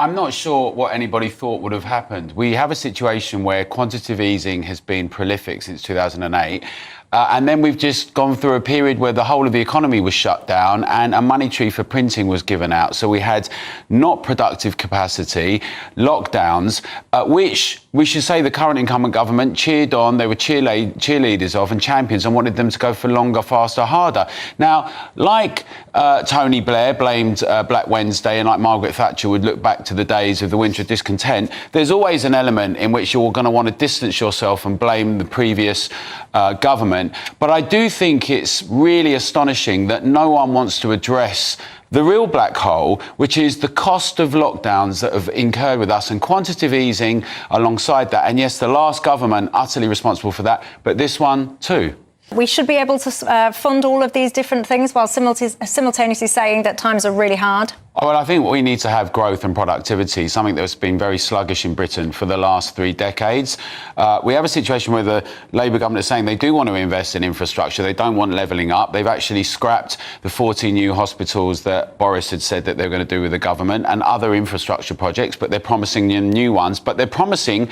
I'm not sure what anybody thought would have happened. We have a situation where quantitative easing has been prolific since 2008. And then we've just gone through a period where the whole of the economy was shut down and a monetary for printing was given out. So we had not productive capacity, lockdowns, which we should say the current incumbent government cheered on. They were cheerleaders of and champions and wanted them to go for longer, faster, harder. Now, like Tony Blair blamed Black Wednesday and like Margaret Thatcher would look back to the days of the winter of discontent, there's always an element in which you're going to want to distance yourself and blame the previous government. But I do think it's really astonishing that no one wants to address the real black hole, which is the cost of lockdowns that have incurred with us and quantitative easing alongside that. And yes, the last government utterly responsible for that, but this one too. We should be able to fund all of these different things while simultaneously saying that times are really hard. Well, I think we need to have growth and productivity, something that's been very sluggish in Britain for the last 3 decades. We have a situation where the Labour government is saying they do want to invest in infrastructure. They don't want levelling up. They've actually scrapped the 40 new hospitals that Boris had said that they were going to do with the government and other infrastructure projects, but they're promising new ones. But they're promising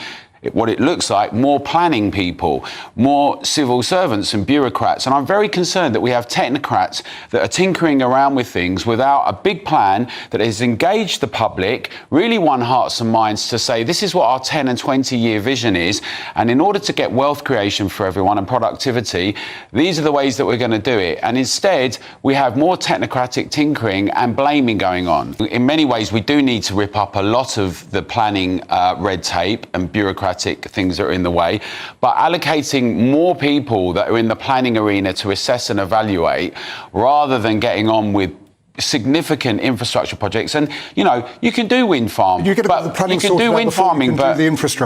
what it looks like, more planning people, more civil servants and bureaucrats. And I'm very concerned that we have technocrats that are tinkering around with things without a big plan that has engaged the public, really won hearts and minds to say this is what our 10 and 20-year vision is. And in order to get wealth creation for everyone and productivity, these are the ways that we're going to do it. And instead, we have more technocratic tinkering and blaming going on. In many ways, we do need to rip up a lot of the planning red tape and bureaucratic things that are in the way, but allocating more people that are in the planning arena to assess and evaluate rather than getting on with significant infrastructure projects. And you know, you can do wind farm, you can do wind farming, but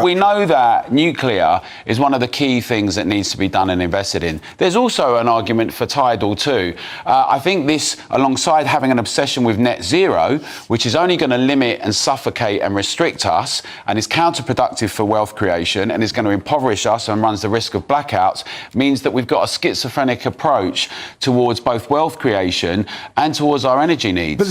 we know that nuclear is one of the key things that needs to be done and invested in. There's also an argument for tidal too. I think this, alongside having an obsession with net zero, which is only going to limit and suffocate and restrict us and is counterproductive for wealth creation and is going to impoverish us and runs the risk of blackouts, means that we've got a schizophrenic approach towards both wealth creation and towards our energy needs.